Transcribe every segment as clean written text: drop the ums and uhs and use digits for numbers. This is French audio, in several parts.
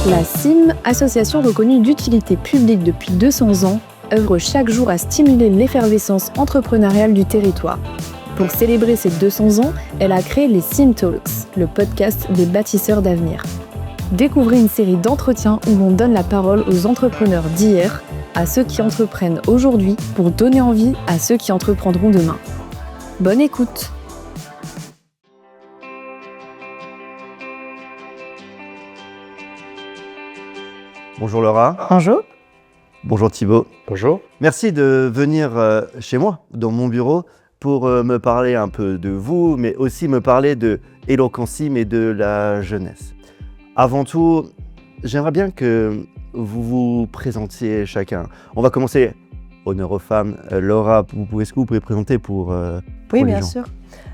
La CIM, association reconnue d'utilité publique depuis 200 ans, œuvre chaque jour à stimuler l'effervescence entrepreneuriale du territoire. Pour célébrer ses 200 ans, elle a créé les CIM Talks, le podcast des bâtisseurs d'avenir. Découvrez une série d'entretiens où l'on donne la parole aux entrepreneurs d'hier, à ceux qui entreprennent aujourd'hui pour donner envie à ceux qui entreprendront demain. Bonne écoute! Bonjour Laura. Bonjour. Bonjour Thibaut. Bonjour. Merci de venir chez moi, dans mon bureau, pour me parler un peu de vous, mais aussi me parler de Eloquencim et de la jeunesse. Avant tout, j'aimerais bien que vous vous présentiez chacun. On va commencer, honneur aux femmes. Laura, est-ce que vous pouvez présenter pour Oui, les bien gens? sûr.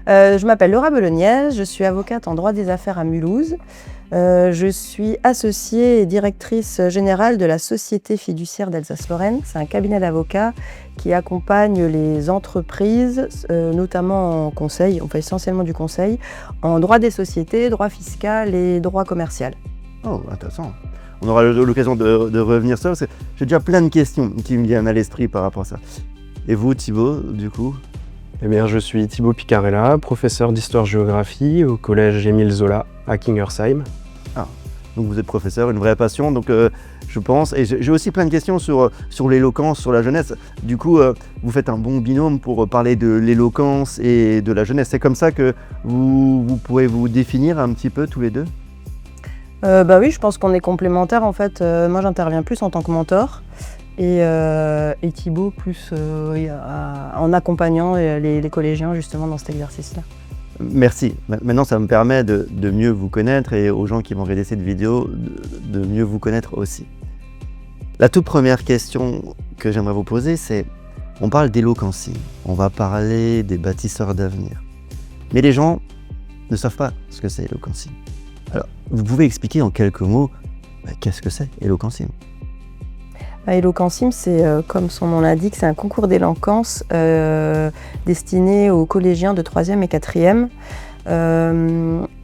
Je m'appelle Laura Belogniez, je suis avocate en droit des affaires à Mulhouse. Je suis associée et directrice générale de la Société fiduciaire d'Alsace-Lorraine. C'est un cabinet d'avocats qui accompagne les entreprises, notamment en conseil, on fait essentiellement du conseil, en droit des sociétés, droit fiscal et droit commercial. Oh, intéressant. On aura l'occasion de revenir sur ça, parce que j'ai déjà plein de questions qui me viennent à l'esprit par rapport à ça. Et vous, Thibaut, du coup? Eh bien, je suis Thibaut Picarella, professeur d'histoire-géographie au collège Émile Zola à Kingersheim. Ah, donc vous êtes professeur, une vraie passion, donc je pense. Et j'ai aussi plein de questions sur l'éloquence, sur la jeunesse. Du coup, vous faites un bon binôme pour parler de l'éloquence et de la jeunesse. C'est comme ça que vous pouvez vous définir un petit peu tous les deux? Oui, je pense qu'on est complémentaires en fait. Moi, j'interviens plus en tant que mentor. Et Thibaut plus en accompagnant les collégiens justement dans cet exercice-là. Merci. Maintenant, ça me permet de mieux vous connaître et aux gens qui vont regarder cette vidéo de mieux vous connaître aussi. La toute première question que j'aimerais vous poser, c'est, on parle d'Eloquencim, on va parler des bâtisseurs d'avenir. Mais les gens ne savent pas ce que c'est Eloquencim. Alors, vous pouvez expliquer en quelques mots qu'est-ce que c'est Eloquencim? Eloquencim, c'est comme son nom l'indique, c'est un concours d'éloquence destiné aux collégiens de 3e et 4e.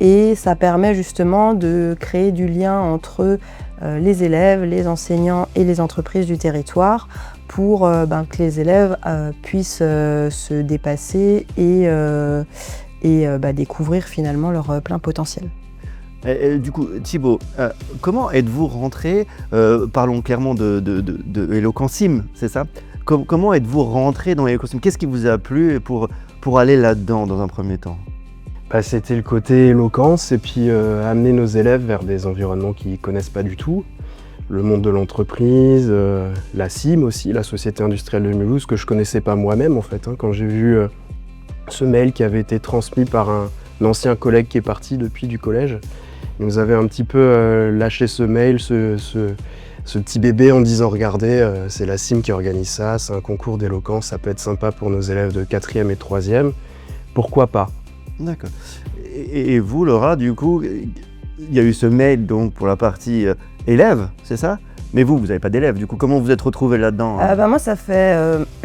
Et ça permet justement de créer du lien entre les élèves, les enseignants et les entreprises du territoire pour que les élèves puissent se dépasser et découvrir finalement leur plein potentiel. Du coup, Thibaut, comment êtes-vous rentré, parlons clairement de Eloquencim, c'est ça? Comment êtes-vous rentré dans Eloquencim? Qu'est-ce qui vous a plu pour aller là-dedans dans un premier temps? C'était le côté éloquence et puis amener nos élèves vers des environnements qu'ils ne connaissent pas du tout. Le monde de l'entreprise, la CIM aussi, la Société industrielle de Mulhouse, que je ne connaissais pas moi-même en fait. Quand j'ai vu ce mail qui avait été transmis par un ancien collègue qui est parti depuis du collège, il nous avait un petit peu lâché ce mail, ce petit bébé en disant « Regardez, c'est la CIM qui organise ça, c'est un concours d'éloquence, ça peut être sympa pour nos élèves de 4e et 3e, pourquoi pas ?» D'accord. Et vous, Laura, du coup, il y a eu ce mail donc, pour la partie élève, c'est ça? Mais vous n'avez pas d'élèves, du coup, comment vous êtes retrouvés là-dedans? Moi, ça fait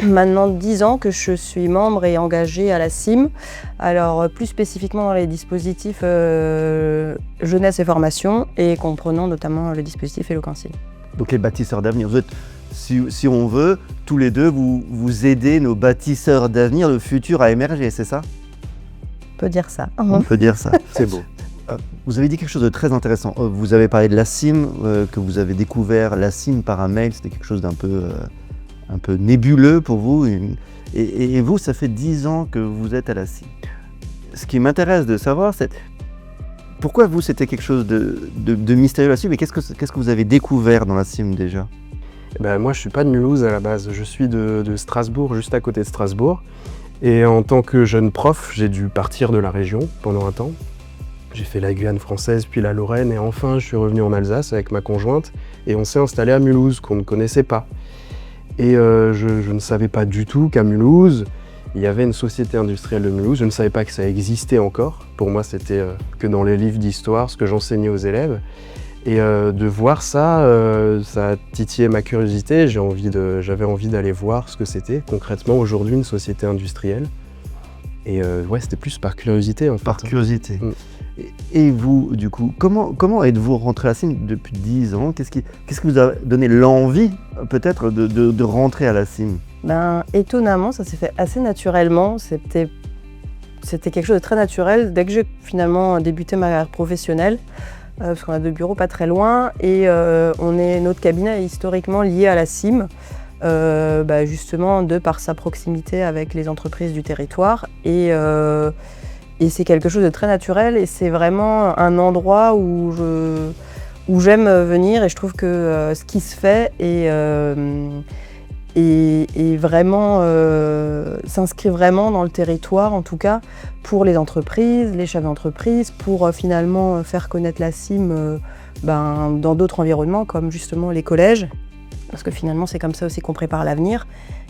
maintenant 10 ans que je suis membre et engagée à la CIM. Alors, plus spécifiquement dans les dispositifs jeunesse et formation, et comprenant notamment le dispositif Eloquencim. Donc les bâtisseurs d'avenir, vous êtes, si on veut, tous les deux, vous aidez nos bâtisseurs d'avenir, le futur à émerger, c'est ça? On peut dire ça. On peut dire ça. C'est beau. Vous avez dit quelque chose de très intéressant. Vous avez parlé de la CIM, que vous avez découvert la CIM par un mail. C'était quelque chose d'un peu nébuleux pour vous. Et vous, ça fait 10 ans que vous êtes à la CIM. Ce qui m'intéresse de savoir, c'est pourquoi vous, c'était quelque chose de mystérieux la CIM, et qu'est-ce que vous avez découvert dans la CIM déjà? Moi, je ne suis pas de Mulhouse à la base. Je suis de Strasbourg, juste à côté de Strasbourg. Et en tant que jeune prof, j'ai dû partir de la région pendant un temps. J'ai fait la Guyane française, puis la Lorraine, et enfin, je suis revenu en Alsace avec ma conjointe, et on s'est installé à Mulhouse, qu'on ne connaissait pas. Et je ne savais pas du tout qu'à Mulhouse, il y avait une société industrielle de Mulhouse. Je ne savais pas que ça existait encore. Pour moi, c'était que dans les livres d'histoire, ce que j'enseignais aux élèves. Et de voir ça, ça a titillé ma curiosité. J'avais envie d'aller voir ce que c'était concrètement aujourd'hui une société industrielle. Et c'était plus par curiosité en fait. Par curiosité. Et vous, du coup, comment êtes-vous rentré à la CIM depuis 10 ans? Qu'est-ce qui vous a donné l'envie, peut-être, de rentrer à la CIM? Étonnamment, ça s'est fait assez naturellement. C'était quelque chose de très naturel. Dès que j'ai finalement débuté ma carrière professionnelle, parce qu'on a 2 bureaux pas très loin, et notre cabinet est historiquement lié à la CIM, justement de par sa proximité avec les entreprises du territoire. Et c'est quelque chose de très naturel, et c'est vraiment un endroit où j'aime venir, et je trouve que ce qui se fait est vraiment, s'inscrit vraiment dans le territoire, en tout cas pour les entreprises, les chefs d'entreprise, pour finalement faire connaître la CIM dans d'autres environnements, comme justement les collèges, parce que finalement c'est comme ça aussi qu'on prépare l'avenir.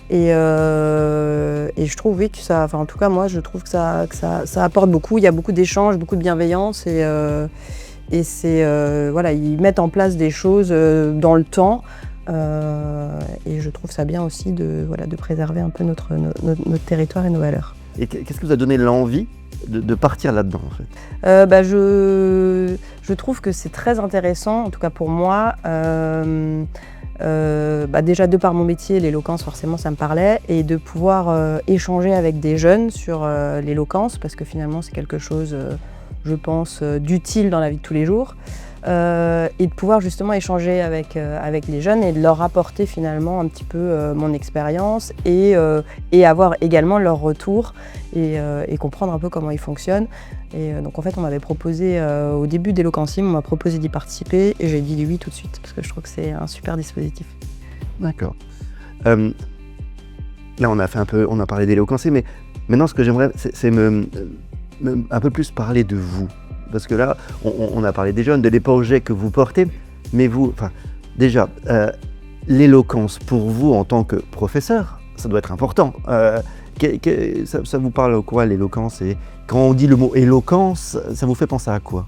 Et je trouve, oui, que ça, enfin en tout cas moi je trouve que ça apporte beaucoup. Il y a beaucoup d'échanges, beaucoup de bienveillance, et c'est voilà, ils mettent en place des choses dans le temps, et je trouve ça bien aussi de préserver un peu notre territoire et nos valeurs. Et qu'est-ce qui vous a donné l'envie de partir là-dedans, en fait? Je trouve que c'est très intéressant, en tout cas pour moi. Déjà de par mon métier, l'éloquence forcément ça me parlait, et de pouvoir échanger avec des jeunes sur l'éloquence, parce que finalement c'est quelque chose, je pense, d'utile dans la vie de tous les jours, et de pouvoir justement échanger avec les jeunes et de leur apporter finalement un petit peu mon expérience, et avoir également leur retour, et comprendre un peu comment ils fonctionnent. Et donc en fait on m'avait proposé, au début d'Eloquencim, on m'a proposé d'y participer, et j'ai dit oui tout de suite, parce que je trouve que c'est un super dispositif. D'accord. Là on a parlé d'Eloquencim, mais maintenant ce que j'aimerais c'est un peu plus parler de vous. Parce que là, on a parlé des jeunes, de les projets que vous portez, mais vous, déjà, l'éloquence pour vous en tant que professeur, ça doit être important. Ça vous parle quoi, l'éloquence? Et quand on dit le mot éloquence, ça vous fait penser à quoi?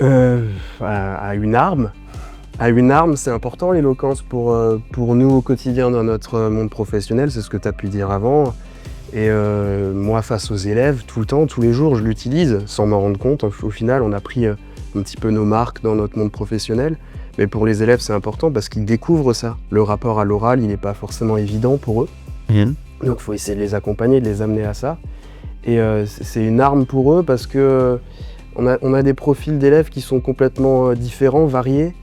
À une arme. À une arme, c'est important l'éloquence pour nous au quotidien dans notre monde professionnel, c'est ce que tu as pu dire avant. Et moi, face aux élèves, tout le temps, tous les jours, je l'utilise sans m'en rendre compte. Au final, on a pris un petit peu nos marques dans notre monde professionnel. Mais pour les élèves, c'est important parce qu'ils découvrent ça. Le rapport à l'oral, il n'est pas forcément évident pour eux. Donc, il faut essayer de les accompagner, de les amener à ça. Et c'est une arme pour eux parce que on a des profils d'élèves qui sont complètement différents, variés.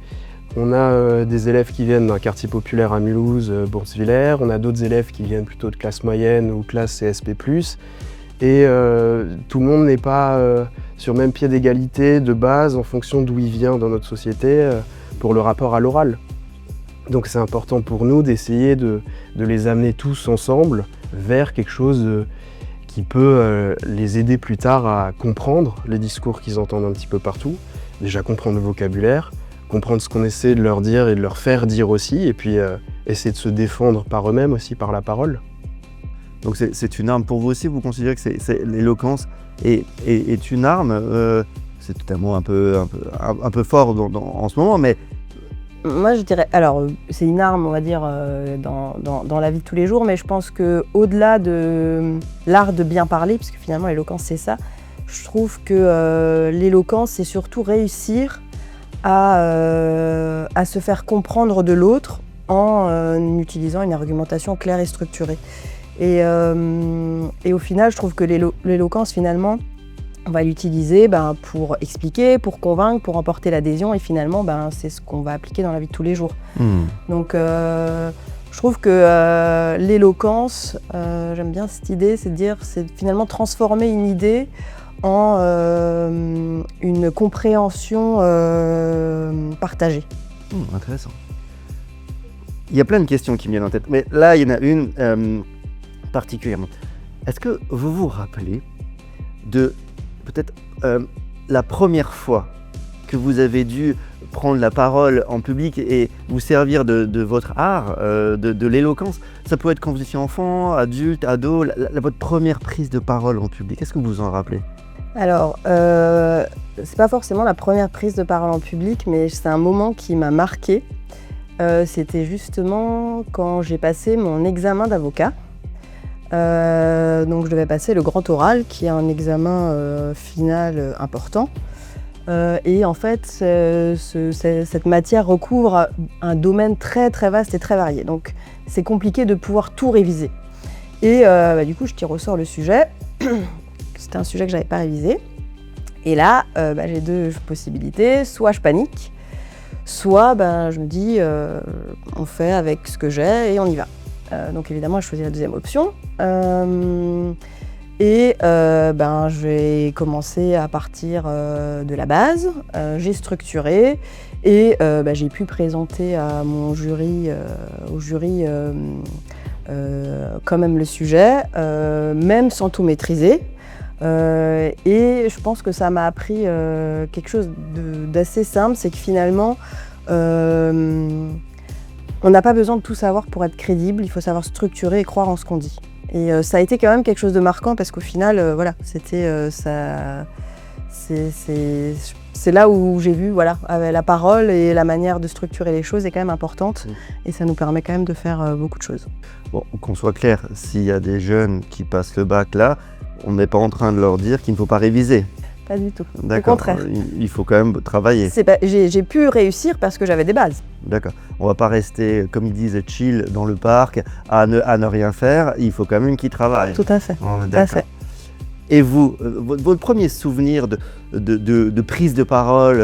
On a des élèves qui viennent d'un quartier populaire à Mulhouse, Boursvillers. On a d'autres élèves qui viennent plutôt de classe moyenne ou classe CSP+. Et tout le monde n'est pas sur le même pied d'égalité de base en fonction d'où il vient dans notre société pour le rapport à l'oral. Donc c'est important pour nous d'essayer de les amener tous ensemble vers quelque chose qui peut les aider plus tard à comprendre les discours qu'ils entendent un petit peu partout. Déjà comprendre le vocabulaire, comprendre ce qu'on essaie de leur dire et de leur faire dire aussi, et puis essayer de se défendre par eux-mêmes aussi, par la parole. Donc c'est une arme pour vous aussi? Vous considérez que l'éloquence est une arme? C'est tout un mot un peu fort en ce moment, mais... Moi je dirais, alors c'est une arme, on va dire, dans la vie de tous les jours, mais je pense qu'au-delà de l'art de bien parler, parce que finalement l'éloquence c'est ça, je trouve que l'éloquence c'est surtout réussir à se faire comprendre de l'autre en utilisant une argumentation claire et structurée. Et au final, je trouve que l'éloquence, finalement, on va l'utiliser pour expliquer, pour convaincre, pour emporter l'adhésion, et finalement, c'est ce qu'on va appliquer dans la vie de tous les jours. Donc, je trouve que l'éloquence, j'aime bien cette idée, c'est finalement transformer une idée en une compréhension partagée. Intéressant. Il y a plein de questions qui me viennent en tête, mais là, il y en a une particulièrement. Est-ce que vous vous rappelez de peut-être la première fois que vous avez dû prendre la parole en public et vous servir de votre art, de l'éloquence? Ça peut être quand vous étiez enfant, adulte, ado, votre première prise de parole en public. Est-ce que vous vous en rappelez? Alors, c'est pas forcément la première prise de parole en public, mais c'est un moment qui m'a marquée. C'était justement quand j'ai passé mon examen d'avocat. Donc je devais passer le grand oral, qui est un examen final important. Et en fait, cette matière recouvre un domaine très très vaste et très varié. Donc c'est compliqué de pouvoir tout réviser. Et du coup, je tire au sort le sujet. C'était un sujet que je n'avais pas révisé. Et là, j'ai deux possibilités. Soit je panique, soit je me dis on fait avec ce que j'ai et on y va. Donc évidemment, je choisis la deuxième option. J'ai commencé à partir de la base, j'ai structuré et j'ai pu présenter à mon jury, quand même le sujet, même sans tout maîtriser. Et je pense que ça m'a appris quelque chose d'assez simple, c'est que finalement, on n'a pas besoin de tout savoir pour être crédible, il faut savoir structurer et croire en ce qu'on dit. Et ça a été quand même quelque chose de marquant parce qu'au final, c'est là où j'ai vu, la parole et la manière de structurer les choses est quand même importante et ça nous permet quand même de faire beaucoup de choses. Bon, qu'on soit clair, s'il y a des jeunes qui passent le bac là, on n'est pas en train de leur dire qu'il ne faut pas réviser. Pas du tout, au D'accord. contraire. Il faut quand même travailler. J'ai pu réussir parce que j'avais des bases. D'accord. On ne va pas rester, comme ils disent, chill dans le parc, à ne rien faire. Il faut quand même qu'ils travaillent. Tout à fait. Tout à fait. Et vous, votre premier souvenir de prise de parole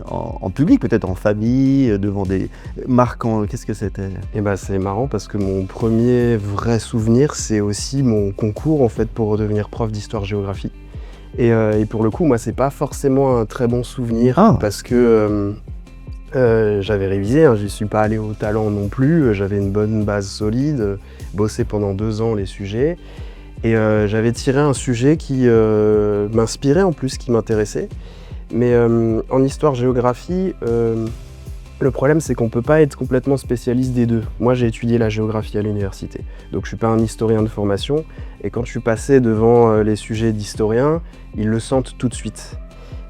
en public, peut-être en famille, devant des marquants, qu'est-ce que c'était? C'est marrant parce que mon premier vrai souvenir, c'est aussi mon concours en fait pour devenir prof d'histoire-géographie. Et pour le coup, moi, c'est pas forcément un très bon souvenir parce que j'avais révisé, j'y suis pas allé au talent non plus, j'avais une bonne base solide, bossé pendant 2 ans les sujets. Et j'avais tiré un sujet qui m'inspirait en plus, qui m'intéressait. Mais en histoire-géographie, le problème c'est qu'on ne peut pas être complètement spécialiste des deux. Moi j'ai étudié la géographie à l'université, donc je ne suis pas un historien de formation. Et quand je suis passé devant les sujets d'historiens, ils le sentent tout de suite.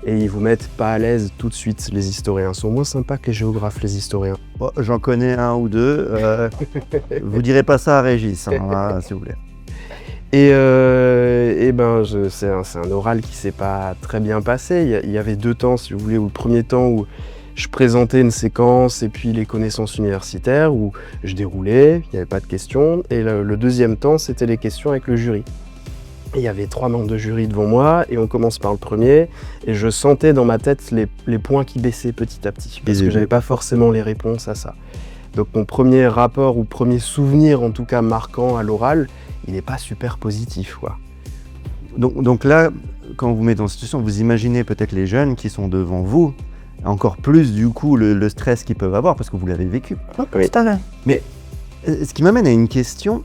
Et ils vous mettent pas à l'aise tout de suite, les historiens. Ils sont moins sympas que les géographes, les historiens. Bon, j'en connais un ou deux. Vous direz pas ça à Régis, s'il vous plaît. Et c'est un oral qui s'est pas très bien passé. Il y avait 2 temps, si vous voulez, où le premier temps où je présentais une séquence et puis les connaissances universitaires, où je déroulais, il n'y avait pas de questions. Et le deuxième temps, c'était les questions avec le jury. Et il y avait 3 membres de jury devant moi et on commence par le premier. Et je sentais dans ma tête les points qui baissaient petit à petit, parce que j'avais pas forcément les réponses à ça. Donc mon premier rapport ou premier souvenir, en tout cas marquant à l'oral, il n'est pas super positif, quoi. Donc là, quand vous mettez en situation, vous imaginez peut-être les jeunes qui sont devant vous, encore plus du coup le stress qu'ils peuvent avoir parce que vous l'avez vécu. Oui. Tout à fait. Mais ce qui m'amène à une question,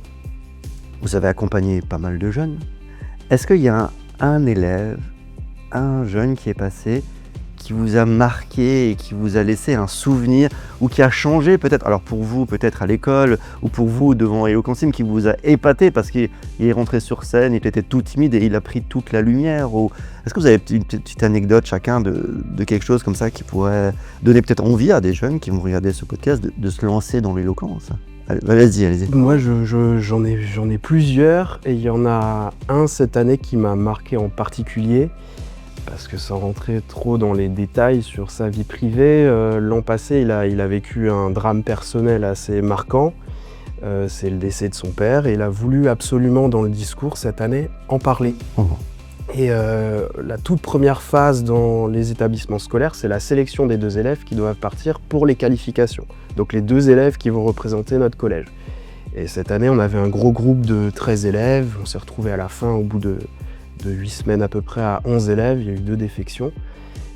vous avez accompagné pas mal de jeunes. Est-ce qu'il y a un élève, un jeune qui est passé, qui vous a marqué et qui vous a laissé un souvenir ou qui a changé peut-être, alors pour vous peut-être à l'école ou pour vous devant Eloquentime, qui vous a épaté parce qu'il est rentré sur scène, il était tout timide et il a pris toute la lumière? Ou est-ce que vous avez une petite anecdote chacun de quelque chose comme ça qui pourrait donner peut-être envie à des jeunes qui vont regarder ce podcast de se lancer dans l'éloquence? Allez-y. Moi j'en ai plusieurs et il y en a un cette année qui m'a marqué en particulier. Parce que sans rentrer trop dans les détails sur sa vie privée, l'an passé, il a vécu un drame personnel assez marquant. C'est le décès de son père et il a voulu absolument dans le discours cette année en parler. Et la toute première phase dans les établissements scolaires, c'est la sélection des 2 élèves qui doivent partir pour les qualifications. Donc les 2 élèves qui vont représenter notre collège. Et cette année, on avait un gros groupe de 13 élèves. On s'est retrouvés à la fin, au bout de 8 semaines à peu près, à 11 élèves. Il y a eu 2 défections.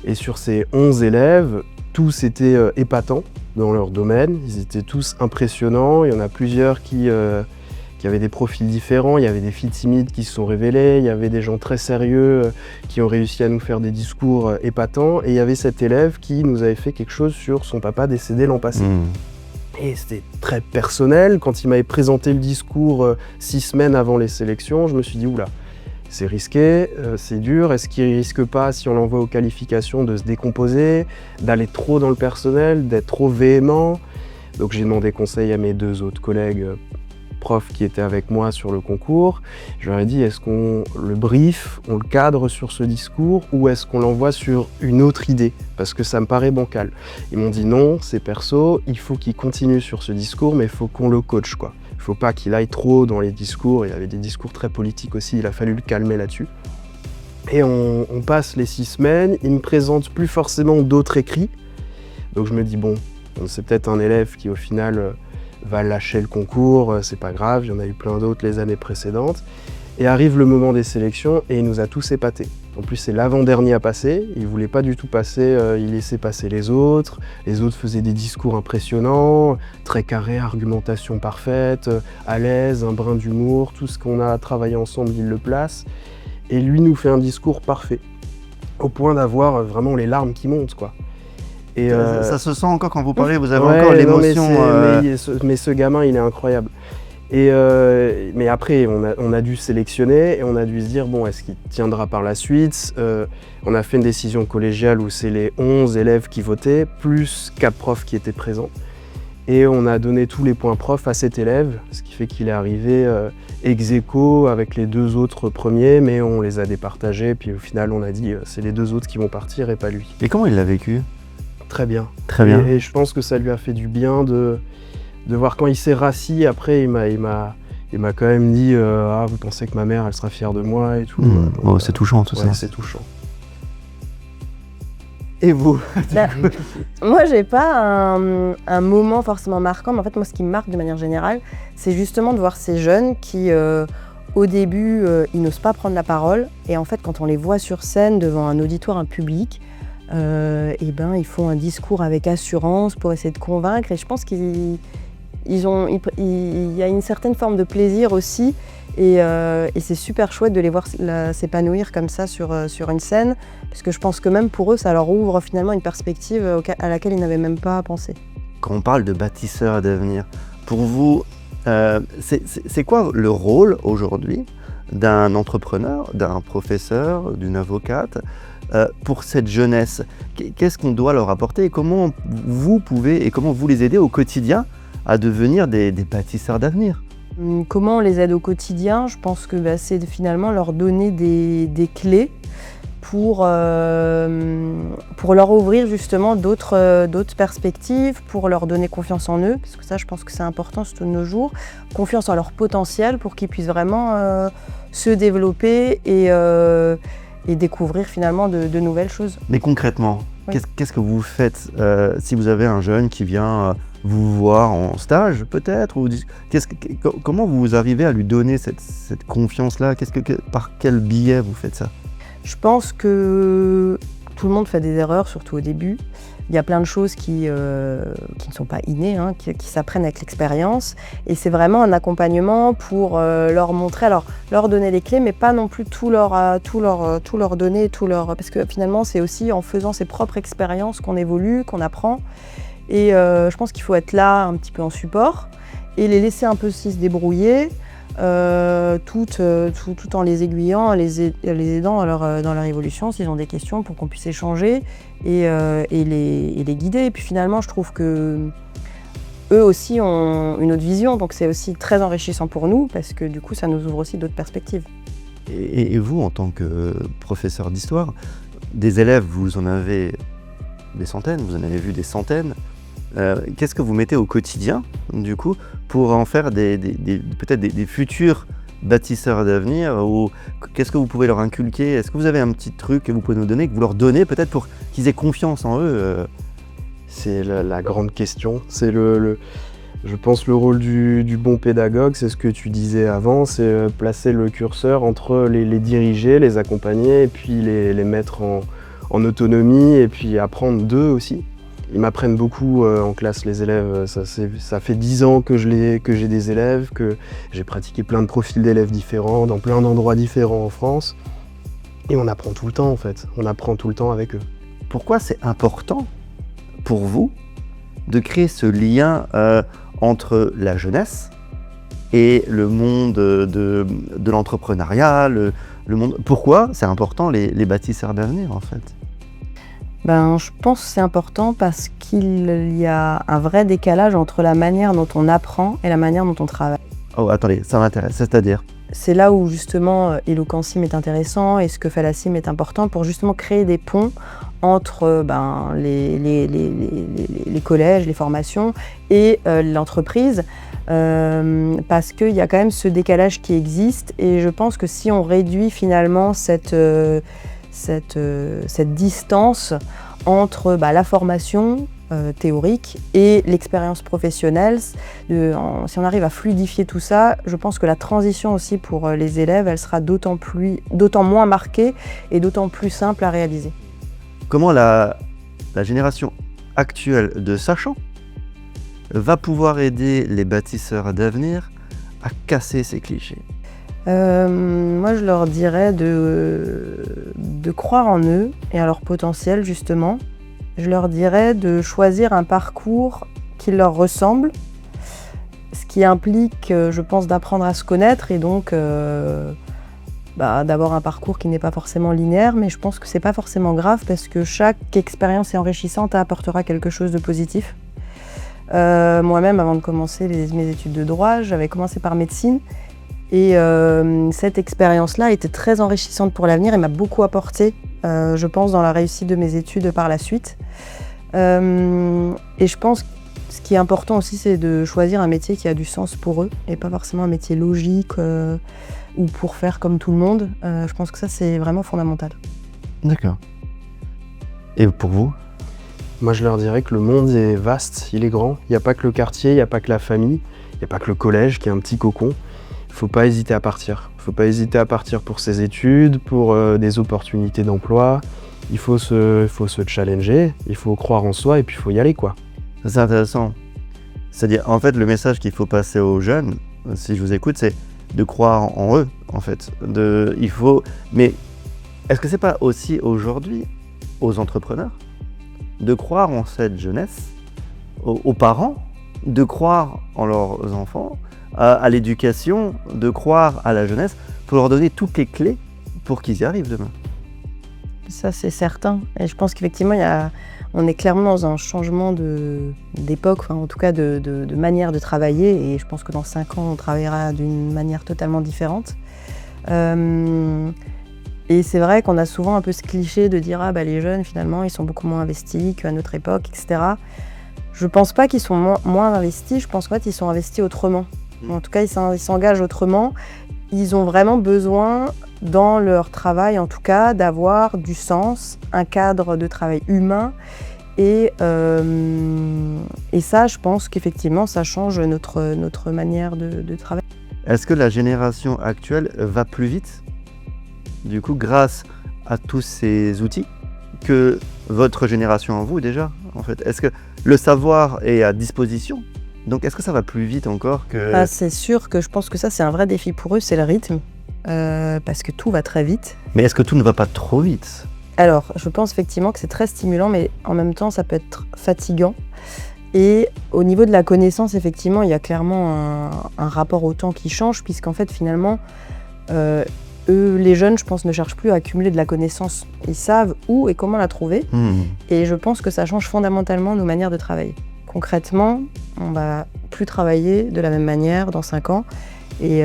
Et sur ces 11 élèves, tous étaient épatants dans leur domaine. Ils étaient tous impressionnants. Il y en a plusieurs qui avaient des profils différents. Il y avait des filles timides qui se sont révélées. Il y avait des gens très sérieux qui ont réussi à nous faire des discours épatants. Et il y avait cet élève qui nous avait fait quelque chose sur son papa décédé l'an passé. Et c'était très personnel. Quand il m'avait présenté le discours 6 semaines avant les sélections, je me suis dit, oula, c'est risqué, c'est dur. Est-ce qu'il ne risque pas, si on l'envoie aux qualifications, de se décomposer, d'aller trop dans le personnel, d'être trop véhément? Donc j'ai demandé conseil à mes 2 autres collègues profs qui étaient avec moi sur le concours. Je leur ai dit, est-ce qu'on le brief, on le cadre sur ce discours ou est-ce qu'on l'envoie sur une autre idée? Parce que ça me paraît bancal. Ils m'ont dit non, c'est perso, il faut qu'il continue sur ce discours, mais il faut qu'on le coach, quoi. Il ne faut pas qu'il aille trop dans les discours. Il y avait des discours très politiques aussi, il a fallu le calmer là-dessus. Et on passe les 6 semaines, il me présente plus forcément d'autres écrits. Donc je me dis, bon, c'est peut-être un élève qui au final va lâcher le concours, c'est pas grave, il y en a eu plein d'autres les années précédentes. Et arrive le moment des sélections et il nous a tous épatés. En plus c'est l'avant-dernier à passer, il voulait pas du tout passer, il laissait passer les autres faisaient des discours impressionnants, très carrés, argumentation parfaite, à l'aise, un brin d'humour, tout ce qu'on a travaillé ensemble il le place. Et lui nous fait un discours parfait, au point d'avoir vraiment les larmes qui montent, quoi. Et ça se sent encore quand vous parlez, vous avez encore l'émotion. Mais ce gamin, il est incroyable. Mais après, on a dû sélectionner et on a dû se dire, bon, est-ce qu'il tiendra par la suite? On a fait une décision collégiale où c'est les 11 élèves qui votaient, plus 4 profs qui étaient présents. Et on a donné tous les points profs à cet élève, ce qui fait qu'il est arrivé ex aequo avec les 2 autres premiers, mais on les a départagés. Puis au final, on a dit, c'est les 2 autres qui vont partir et pas lui. Et comment il l'a vécu? Très bien. Très bien. Et je pense que ça lui a fait du bien de voir quand il s'est rassis. Après, il m'a quand même dit ah, vous pensez que ma mère, elle sera fière de moi et tout. Oh, c'est touchant tout ça. C'est touchant. Et vous? Moi, j'ai pas un moment forcément marquant, mais en fait, moi, ce qui me marque de manière générale, c'est justement de voir ces jeunes qui, au début, ils n'osent pas prendre la parole. Et en fait, quand on les voit sur scène, devant un auditoire, un public, ils font un discours avec assurance pour essayer de convaincre. Et je pense qu'il y a une certaine forme de plaisir aussi. Et c'est super chouette de les voir s'épanouir comme ça sur une scène, parce que je pense que même pour eux, ça leur ouvre finalement une perspective à laquelle ils n'avaient même pas pensé. Quand on parle de bâtisseurs d'avenir, pour vous, c'est quoi le rôle aujourd'hui d'un entrepreneur, d'un professeur, d'une avocate pour cette jeunesse? Qu'est-ce qu'on doit leur apporter et comment vous pouvez et comment vous les aidez au quotidien à devenir des bâtisseurs d'avenir? Comment on les aide au quotidien? Je pense que c'est finalement leur donner des clés pour leur ouvrir justement d'autres perspectives, pour leur donner confiance en eux, parce que ça, je pense que c'est important surtout de nos jours, confiance en leur potentiel pour qu'ils puissent vraiment se développer et découvrir finalement de nouvelles choses. Mais concrètement, oui. Qu'est-ce que vous faites si vous avez un jeune qui vient vous voir en stage peut-être ou comment vous arrivez à lui donner cette confiance-là? Par quel biais vous faites ça? Je pense que tout le monde fait des erreurs, surtout au début. Il y a plein de choses qui ne sont pas innées, hein, qui s'apprennent avec l'expérience. Et c'est vraiment un accompagnement pour leur montrer, alors leur donner les clés, mais pas non plus tout leur donner, parce que finalement, c'est aussi en faisant ses propres expériences qu'on évolue, qu'on apprend. Et je pense qu'il faut être là un petit peu en support et les laisser un peu aussi se débrouiller, tout en les aiguillant, les aidant dans leur évolution s'ils ont des questions pour qu'on puisse échanger et les guider. Et puis finalement, je trouve que eux aussi ont une autre vision, donc c'est aussi très enrichissant pour nous parce que du coup, ça nous ouvre aussi d'autres perspectives. Et vous, en tant que professeur d'histoire, des élèves, vous en avez des centaines, vous en avez vu des centaines. Qu'est-ce que vous mettez au quotidien, du coup, pour en faire peut-être des futurs bâtisseurs d'avenir, ou qu'est-ce que vous pouvez leur inculquer? Est-ce que vous avez un petit truc que vous pouvez nous donner, que vous leur donnez peut-être pour qu'ils aient confiance en eux? C'est la grande question. C'est je pense le rôle du bon pédagogue, c'est ce que tu disais avant, c'est placer le curseur entre les diriger, les accompagner, et puis les mettre en autonomie, et puis apprendre d'eux aussi. Ils m'apprennent beaucoup en classe, les élèves. Ça fait 10 ans que j'ai des élèves, que j'ai pratiqué plein de profils d'élèves différents, dans plein d'endroits différents en France. Et on apprend tout le temps, en fait. On apprend tout le temps avec eux. Pourquoi c'est important pour vous de créer ce lien entre la jeunesse et le monde de l'entrepreneuriat, le monde... Pourquoi c'est important les bâtisseurs d'avenir, en fait? Je pense que c'est important parce qu'il y a un vrai décalage entre la manière dont on apprend et la manière dont on travaille. Oh, attendez, ça m'intéresse, c'est-à-dire? C'est là où justement Eloquensim est intéressant et ce que fait la CIM est important pour justement créer des ponts entre les collèges, les formations et l'entreprise parce qu'il y a quand même ce décalage qui existe et je pense que si on réduit finalement cette distance entre la formation théorique et l'expérience professionnelle, si on arrive à fluidifier tout ça, je pense que la transition aussi pour les élèves, elle sera d'autant moins marquée et d'autant plus simple à réaliser. Comment la génération actuelle de sachants va pouvoir aider les bâtisseurs d'avenir à casser ces clichés? Moi, je leur dirais de croire en eux et à leur potentiel, justement. Je leur dirais de choisir un parcours qui leur ressemble, ce qui implique, je pense, d'apprendre à se connaître et donc d'avoir un parcours qui n'est pas forcément linéaire, mais je pense que c'est pas forcément grave parce que chaque expérience est enrichissante et apportera quelque chose de positif. Moi-même, avant de commencer mes études de droit, j'avais commencé par médecine et cette expérience-là était très enrichissante pour l'avenir et m'a beaucoup apporté, je pense, dans la réussite de mes études par la suite. Et je pense que ce qui est important aussi, c'est de choisir un métier qui a du sens pour eux et pas forcément un métier logique ou pour faire comme tout le monde. Je pense que ça, c'est vraiment fondamental. D'accord. Et pour vous? Moi, je leur dirais que le monde est vaste, il est grand. Il n'y a pas que le quartier, il n'y a pas que la famille, il n'y a pas que le collège qui est un petit cocon. Il ne faut pas hésiter à partir. Il ne faut pas hésiter à partir pour ses études, pour des opportunités d'emploi. Il faut se challenger, il faut croire en soi et puis il faut y aller, quoi. C'est intéressant. C'est-à-dire, en fait, le message qu'il faut passer aux jeunes, si je vous écoute, c'est de croire en eux, en fait. Mais est-ce que c'est pas aussi aujourd'hui aux entrepreneurs de croire en cette jeunesse, aux parents, de croire en leurs enfants, à l'éducation, de croire à la jeunesse, pour leur donner toutes les clés pour qu'ils y arrivent demain? Ça, c'est certain. Et je pense qu'effectivement, on est clairement dans un changement d'époque, enfin, en tout cas de manière de travailler. Et je pense que dans 5 ans, on travaillera d'une manière totalement différente. Et c'est vrai qu'on a souvent un peu ce cliché de dire les jeunes, finalement, ils sont beaucoup moins investis qu'à notre époque, etc. Je ne pense pas qu'ils sont moins investis, je pense qu'en fait, ils sont investis autrement. En tout cas, ils s'engagent autrement. Ils ont vraiment besoin, dans leur travail en tout cas, d'avoir du sens, un cadre de travail humain. Et ça, je pense qu'effectivement, ça change notre manière de travailler. Est-ce que la génération actuelle va plus vite, du coup, grâce à tous ces outils, que votre génération en vous déjà, en fait? Est-ce que le savoir est à disposition? Donc, est-ce que ça va plus vite encore que... C'est sûr que je pense que ça, c'est un vrai défi pour eux, c'est le rythme, parce que tout va très vite. Mais est-ce que tout ne va pas trop vite? Alors, je pense effectivement que c'est très stimulant, mais en même temps, ça peut être fatigant. Et au niveau de la connaissance, effectivement, il y a clairement un rapport au temps qui change, puisqu'en fait, finalement, eux, les jeunes, je pense, ne cherchent plus à accumuler de la connaissance. Ils savent où et comment la trouver. Et je pense que ça change fondamentalement nos manières de travailler. Concrètement, on va plus travailler de la même manière dans 5 ans. Et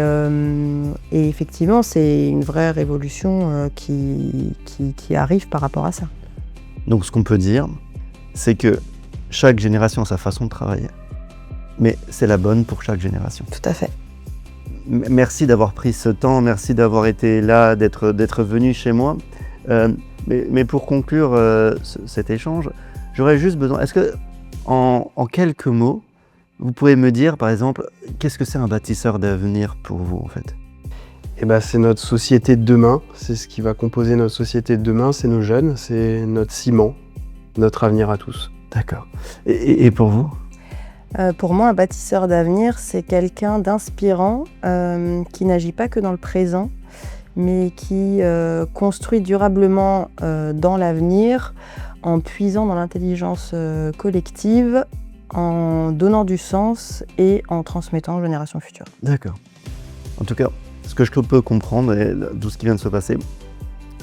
effectivement, c'est une vraie révolution qui arrive par rapport à ça. Donc ce qu'on peut dire, c'est que chaque génération a sa façon de travailler. Mais c'est la bonne pour chaque génération. Tout à fait. Merci d'avoir pris ce temps, merci d'avoir été là, d'être venu chez moi. Mais pour conclure cet échange, j'aurais juste besoin... Est-ce que, en quelques mots, vous pouvez me dire, par exemple, qu'est-ce que c'est un bâtisseur d'avenir pour vous, en fait? C'est notre société de demain, c'est ce qui va composer notre société de demain, c'est nos jeunes, c'est notre ciment, notre avenir à tous. D'accord. Et pour vous? Pour moi, un bâtisseur d'avenir, c'est quelqu'un d'inspirant, qui n'agit pas que dans le présent, mais qui construit durablement dans l'avenir, en puisant dans l'intelligence collective, en donnant du sens et en transmettant aux générations futures. D'accord. En tout cas, ce que je peux comprendre et tout ce qui vient de se passer,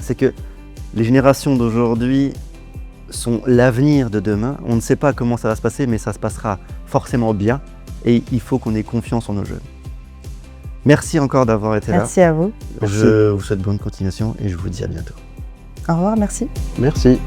c'est que les générations d'aujourd'hui sont l'avenir de demain. On ne sait pas comment ça va se passer, mais ça se passera forcément bien et il faut qu'on ait confiance en nos jeunes. Merci encore d'avoir été Merci à vous. là. Je vous souhaite bonne continuation et je vous dis à bientôt. Au revoir, merci. Merci.